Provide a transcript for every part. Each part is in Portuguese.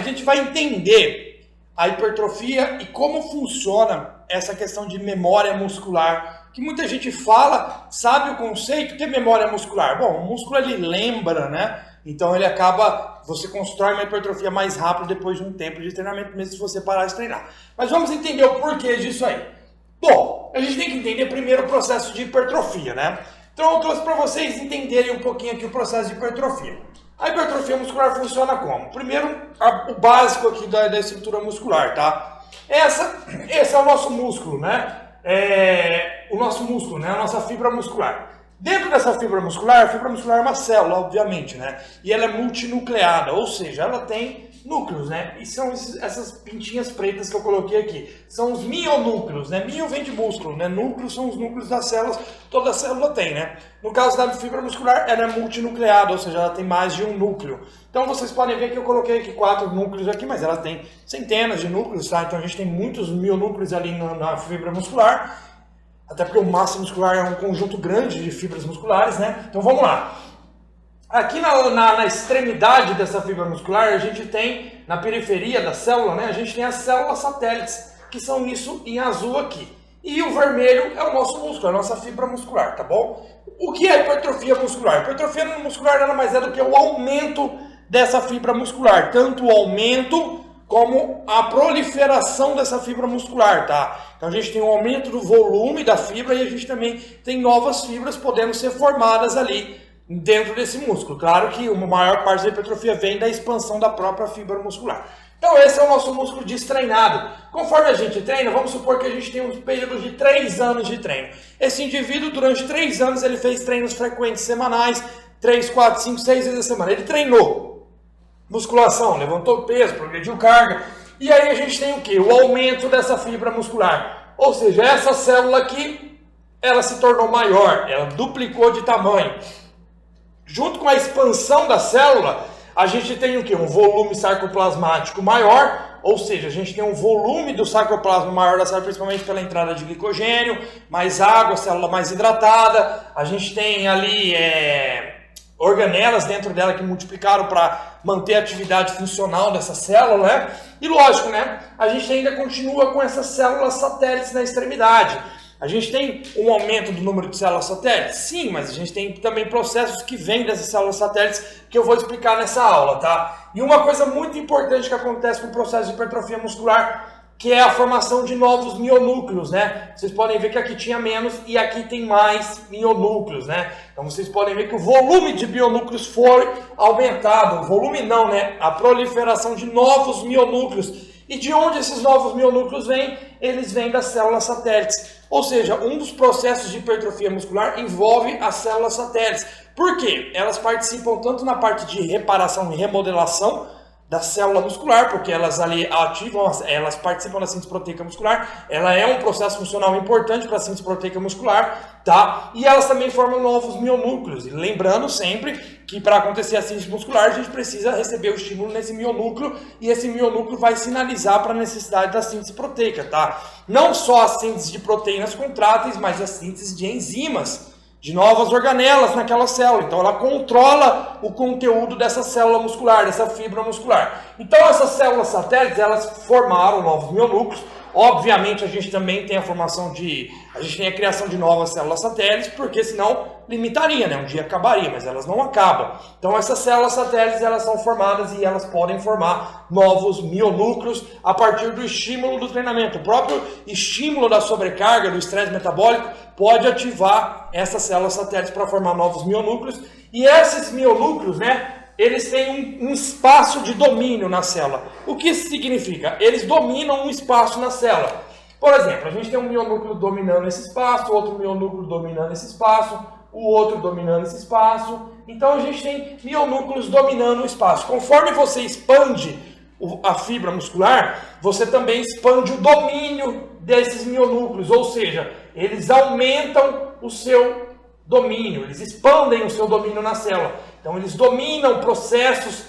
gente vai entender a hipertrofia e como funciona essa questão de memória muscular, que muita gente fala, sabe o conceito, que é memória muscular? Bom, o músculo ele lembra, né? Então ele acaba, você constrói uma hipertrofia mais rápido depois de um tempo de treinamento, mesmo se você parar de treinar. Mas vamos entender o porquê disso aí. Bom, a gente tem que entender primeiro o processo de hipertrofia, né? Então eu trouxe para vocês entenderem um pouquinho aqui o processo de hipertrofia. A hipertrofia muscular funciona como? Primeiro, o básico aqui da estrutura muscular, tá? Esse é o nosso músculo, né? O nosso músculo, né? A nossa fibra muscular. Dentro dessa fibra muscular, a fibra muscular é uma célula, obviamente, né? E ela é multinucleada, ou seja, ela tem núcleos, né? E são essas pintinhas pretas que eu coloquei aqui. São os mionúcleos, né? Mio vem de músculo, né? Núcleos são os núcleos das células, toda célula tem, né? No caso da fibra muscular, ela é multinucleada, ou seja, ela tem mais de um núcleo. Então vocês podem ver que eu coloquei aqui 4 núcleos aqui, mas ela tem centenas de núcleos, tá? Então a gente tem muitos mionúcleos ali na fibra muscular. Até porque o massa muscular é um conjunto grande de fibras musculares, né? Então vamos lá. Aqui na extremidade dessa fibra muscular, a gente tem, na periferia da célula, né? A gente tem as células satélites, que são isso em azul aqui. E o vermelho é o nosso músculo, a nossa fibra muscular, tá bom? O que é hipertrofia muscular? Hipertrofia muscular nada mais é do que o aumento dessa fibra muscular. Tanto o aumento como a proliferação dessa fibra muscular, tá? Então a gente tem um aumento do volume da fibra e a gente também tem novas fibras podendo ser formadas ali dentro desse músculo. Claro que a maior parte da hipertrofia vem da expansão da própria fibra muscular. Então esse é o nosso músculo destreinado. Conforme a gente treina, vamos supor que a gente tem um período de 3 anos de treino. Esse indivíduo, durante 3 anos, ele fez treinos frequentes semanais, 3, 4, 5, 6 vezes a semana. Ele treinou musculação, levantou peso, progrediu carga. E aí a gente tem o quê? O aumento dessa fibra muscular. Ou seja, essa célula aqui, ela se tornou maior, ela duplicou de tamanho. Junto com a expansão da célula, a gente tem o quê? Um volume sarcoplasmático maior, ou seja, a gente tem um volume do sarcoplasma maior da célula, principalmente pela entrada de glicogênio, mais água, célula mais hidratada. A gente tem ali organelas dentro dela que multiplicaram para manter a atividade funcional dessa célula, né? E lógico, né? A gente ainda continua com essas células satélites na extremidade. A gente tem um aumento do número de células satélites? Sim, mas a gente tem também processos que vêm dessas células satélites que eu vou explicar nessa aula, tá? E uma coisa muito importante que acontece com o processo de hipertrofia muscular, que é a formação de novos mionúcleos, né? Vocês podem ver que aqui tinha menos e aqui tem mais mionúcleos, né? Então vocês podem ver que o volume de mionúcleos foi aumentado. O volume não, né? A proliferação de novos mionúcleos. E de onde esses novos mionúcleos vêm? Eles vêm das células satélites. Ou seja, um dos processos de hipertrofia muscular envolve as células satélites. Por quê? Elas participam tanto na parte de reparação e remodelação da célula muscular, porque elas ali ativam, elas participam da síntese proteica muscular, ela é um processo funcional importante para a síntese proteica muscular, tá? E elas também formam novos mionúcleos. E lembrando sempre que para acontecer a síntese muscular, a gente precisa receber o estímulo nesse mionúcleo, e esse mionúcleo vai sinalizar para a necessidade da síntese proteica, tá? Não só a síntese de proteínas contráteis, mas a síntese de enzimas, de novas organelas naquela célula. Então ela controla o conteúdo dessa célula muscular, dessa fibra muscular. Então essas células satélites, elas formaram novos mionúcleos. Obviamente a gente também tem a criação de novas células satélites, porque senão limitaria, né? Um dia acabaria, mas elas não acabam. Então essas células satélites, elas são formadas e elas podem formar novos mionúcleos a partir do estímulo do treinamento. O próprio estímulo da sobrecarga, do estresse metabólico, pode ativar essas células satélites para formar novos mionúcleos. E esses mionúcleos, né? Eles têm um espaço de domínio na célula. O que isso significa? Eles dominam um espaço na célula. Por exemplo, a gente tem um mionúcleo dominando esse espaço, outro mionúcleo dominando esse espaço, o outro dominando esse espaço. Então a gente tem mionúcleos dominando o espaço. Conforme você expande a fibra muscular, você também expande o domínio desses mionúcleos, ou seja, eles aumentam o seu domínio, eles expandem o seu domínio na célula. Então eles dominam processos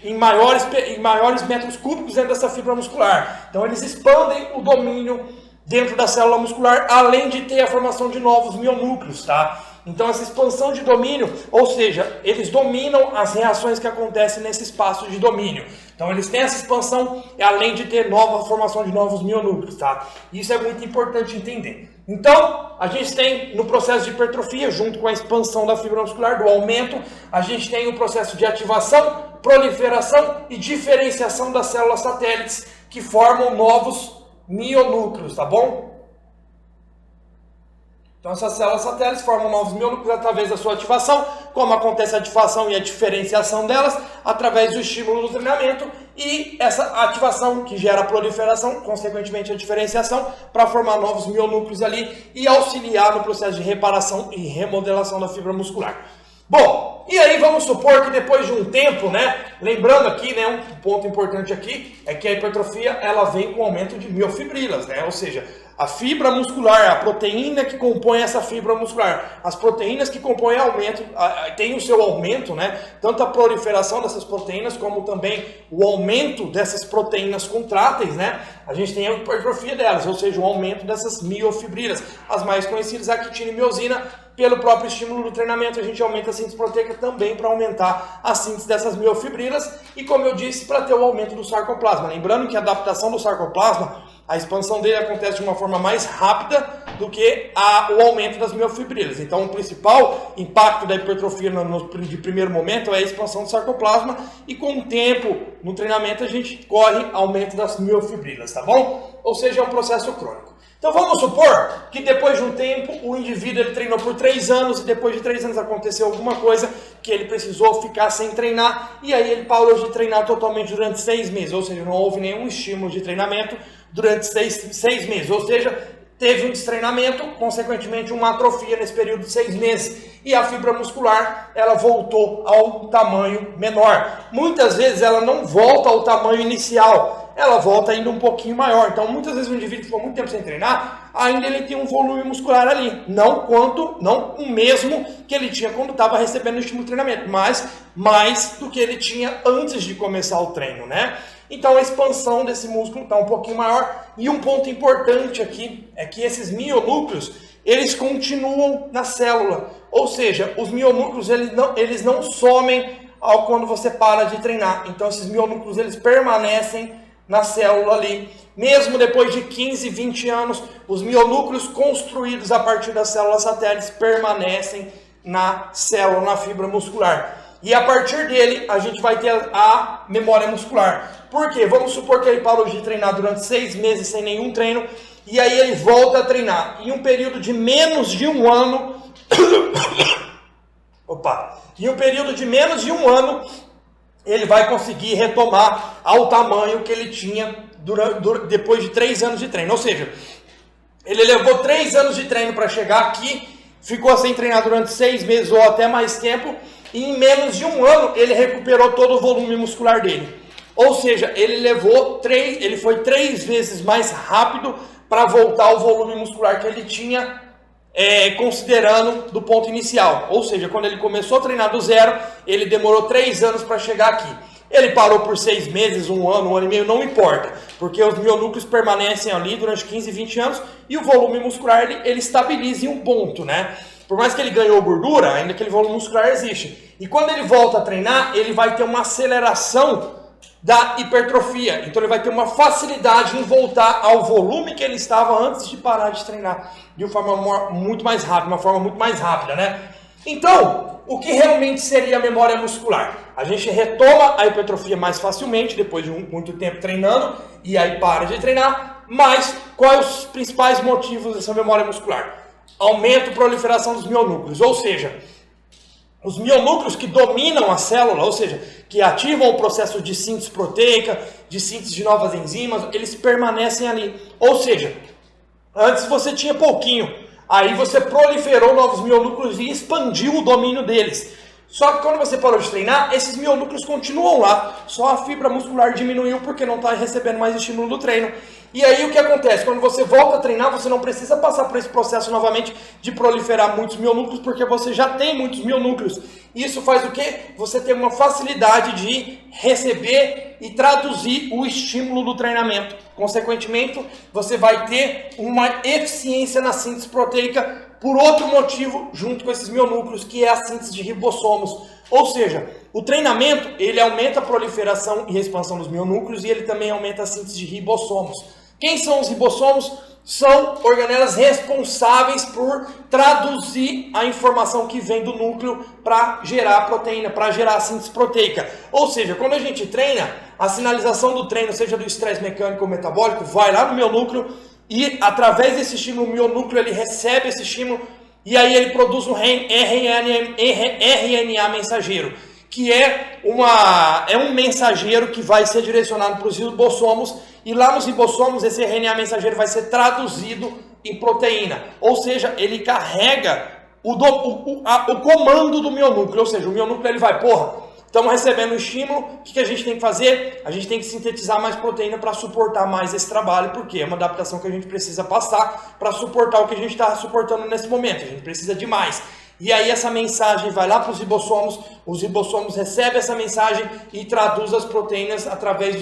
em maiores metros cúbicos dentro dessa fibra muscular. Então eles expandem o domínio dentro da célula muscular, além de ter a formação de novos mionúcleos, tá? Então essa expansão de domínio, ou seja, eles dominam as reações que acontecem nesse espaço de domínio. Então eles têm essa expansão, além de ter nova formação de novos mionúcleos, tá? Isso é muito importante entender. Então, a gente tem no processo de hipertrofia, junto com a expansão da fibra muscular, do aumento, a gente tem o processo de ativação, proliferação e diferenciação das células satélites, que formam novos mionúcleos, tá bom? Então essas células satélites formam novos mionúcleos através da sua ativação, como acontece a ativação e a diferenciação delas, através do estímulo do treinamento, e essa ativação que gera a proliferação, consequentemente a diferenciação, para formar novos mionúcleos ali e auxiliar no processo de reparação e remodelação da fibra muscular. Bom, e aí vamos supor que depois de um tempo, né, lembrando aqui, né, um ponto importante aqui é que a hipertrofia ela vem com aumento de miofibrilas, né, ou seja, a fibra muscular, a proteína que compõe essa fibra muscular, as proteínas que compõem aumento, tem o seu aumento, né, tanto a proliferação dessas proteínas como também o aumento dessas proteínas contráteis, né, a gente tem a hipertrofia delas, ou seja, o aumento dessas miofibrilas, as mais conhecidas, a actina e miosina. Pelo próprio estímulo do treinamento, a gente aumenta a síntese proteica também para aumentar a síntese dessas miofibrilas e, como eu disse, para ter o aumento do sarcoplasma. Lembrando que a adaptação do sarcoplasma, a expansão dele acontece de uma forma mais rápida do que o aumento das miofibrilas. Então, o principal impacto da hipertrofia de primeiro momento é a expansão do sarcoplasma e, com o tempo, no treinamento, a gente corre aumento das miofibrilas, tá bom? Ou seja, é um processo crônico. Então vamos supor que depois de um tempo o indivíduo ele treinou por 3 anos e depois de 3 anos aconteceu alguma coisa que ele precisou ficar sem treinar e aí ele parou de treinar totalmente durante 6 meses, ou seja, não houve nenhum estímulo de treinamento durante 6 meses, ou seja, teve um destreinamento, consequentemente uma atrofia nesse período de 6 meses e a fibra muscular ela voltou ao tamanho menor. Muitas vezes ela não volta ao tamanho inicial, ela volta ainda um pouquinho maior. Então, muitas vezes o indivíduo ficou muito tempo sem treinar, ainda ele tem um volume muscular ali. Não o mesmo que ele tinha quando estava recebendo o estímulo de treinamento, mas mais do que ele tinha antes de começar o treino, né? Então, a expansão desse músculo está um pouquinho maior. E um ponto importante aqui é que esses mionúcleos, eles continuam na célula. Ou seja, os mionúcleos eles não somem quando você para de treinar. Então, esses mionúcleos eles permanecem na célula ali. Mesmo depois de 15, 20 anos, os mionúcleos construídos a partir das células satélites permanecem na célula, na fibra muscular. E a partir dele, a gente vai ter a memória muscular. Por quê? Vamos supor que ele parou de treinar durante 6 meses sem nenhum treino, e aí ele volta a treinar. Em um período de menos de um ano... Em um período de menos de um ano, ele vai conseguir retomar ao tamanho que ele tinha depois de 3 anos de treino. Ou seja, ele levou 3 anos de treino para chegar aqui, ficou sem treinar durante 6 meses ou até mais tempo, e em menos de um ano ele recuperou todo o volume muscular dele. Ou seja, ele foi 3 vezes mais rápido para voltar ao volume muscular que ele tinha, considerando do ponto inicial. Ou seja, quando ele começou a treinar do zero, ele demorou 3 anos para chegar aqui. Ele parou por 6 meses, 1 ano, 1 ano e meio, não importa, porque os mionúcleos permanecem ali durante 15, 20 anos e o volume muscular ele estabiliza em um ponto, né? Por mais que ele ganhou gordura, ainda aquele volume muscular existe. E quando ele volta a treinar, ele vai ter uma aceleração da hipertrofia. Então ele vai ter uma facilidade em voltar ao volume que ele estava antes de parar de treinar de uma forma muito mais rápida, né? Então, o que realmente seria a memória muscular? A gente retoma a hipertrofia mais facilmente depois de muito tempo treinando e aí para de treinar, mas quais os principais motivos dessa memória muscular? Aumento e proliferação dos mionúcleos, ou seja, os mionúcleos que dominam a célula, ou seja, que ativam o processo de síntese proteica, de síntese de novas enzimas, eles permanecem ali. Ou seja, antes você tinha pouquinho, aí você proliferou novos mionúcleos e expandiu o domínio deles. Só que quando você parou de treinar, esses mionúcleos continuam lá, só a fibra muscular diminuiu porque não está recebendo mais estímulo do treino. E aí o que acontece? Quando você volta a treinar, você não precisa passar por esse processo novamente de proliferar muitos mionúcleos, porque você já tem muitos mionúcleos. Isso faz o quê? Você tem uma facilidade de receber e traduzir o estímulo do treinamento. Consequentemente, você vai ter uma eficiência na síntese proteica por outro motivo, junto com esses mionúcleos, que é a síntese de ribossomos. Ou seja, o treinamento, ele aumenta a proliferação e expansão dos mionúcleos e ele também aumenta a síntese de ribossomos. Quem são os ribossomos? São organelas responsáveis por traduzir a informação que vem do núcleo para gerar proteína, para gerar a síntese proteica. Ou seja, quando a gente treina, a sinalização do treino, seja do estresse mecânico ou metabólico, vai lá no mionúcleo e através desse estímulo, o mionúcleo ele recebe esse estímulo e aí ele produz um RNA mensageiro, que é um mensageiro que vai ser direcionado para os ribossomos, e lá nos ribossomos esse RNA mensageiro vai ser traduzido em proteína, ou seja, ele carrega o comando do mionúcleo, ou seja, o mionúcleo ele vai, estamos recebendo um estímulo, o que a gente tem que fazer? A gente tem que sintetizar mais proteína para suportar mais esse trabalho, porque é uma adaptação que a gente precisa passar para suportar o que a gente está suportando nesse momento, a gente precisa de mais. E aí essa mensagem vai lá para os ribossomos recebem essa mensagem e traduz as proteínas através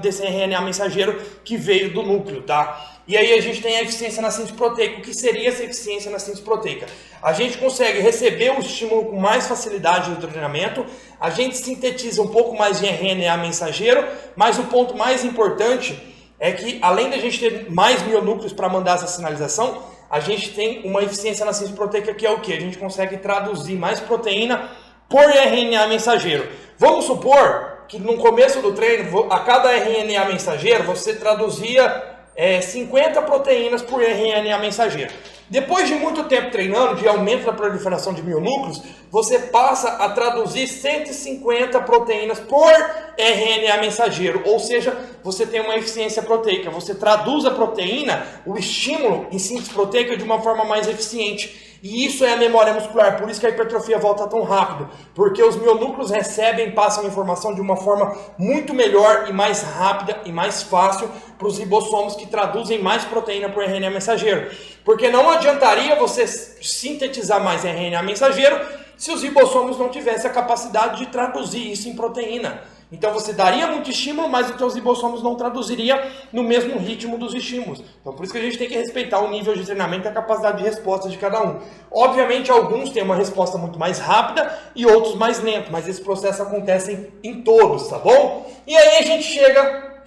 desse RNA mensageiro que veio do núcleo, tá? E aí a gente tem a eficiência na síntese proteica. O que seria essa eficiência na síntese proteica? A gente consegue receber o estímulo com mais facilidade do treinamento, a gente sintetiza um pouco mais de RNA mensageiro, mas o ponto mais importante é que além da gente ter mais mionúcleos para mandar essa sinalização, a gente tem uma eficiência na síntese proteica que é o que? A gente consegue traduzir mais proteína por RNA mensageiro. Vamos supor que no começo do treino, a cada RNA mensageiro, você traduzia 50 proteínas por RNA mensageiro. Depois de muito tempo treinando, de aumento da proliferação de mionúcleos, você passa a traduzir 150 proteínas por RNA mensageiro, ou seja, você tem uma eficiência proteica. Você traduz a proteína, o estímulo em síntese proteica de uma forma mais eficiente. E isso é a memória muscular, por isso que a hipertrofia volta tão rápido, porque os mionúcleos recebem e passam a informação de uma forma muito melhor e mais rápida e mais fácil para os ribossomos que traduzem mais proteína por RNA mensageiro. Porque não adiantaria você sintetizar mais RNA mensageiro se os ribossomos não tivessem a capacidade de traduzir isso em proteína. Então você daria muito estímulo, mas os seus ribossomos não traduziriam no mesmo ritmo dos estímulos. Então por isso que a gente tem que respeitar o nível de treinamento e a capacidade de resposta de cada um. Obviamente alguns têm uma resposta muito mais rápida e outros mais lenta, mas esse processo acontece em todos, tá bom? E aí a gente chega,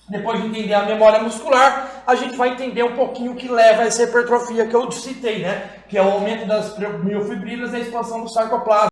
depois de entender a memória muscular, a gente vai entender um pouquinho o que leva a essa hipertrofia que eu citei, né? Que é o aumento das miofibrilas e a expansão do sarcoplasma.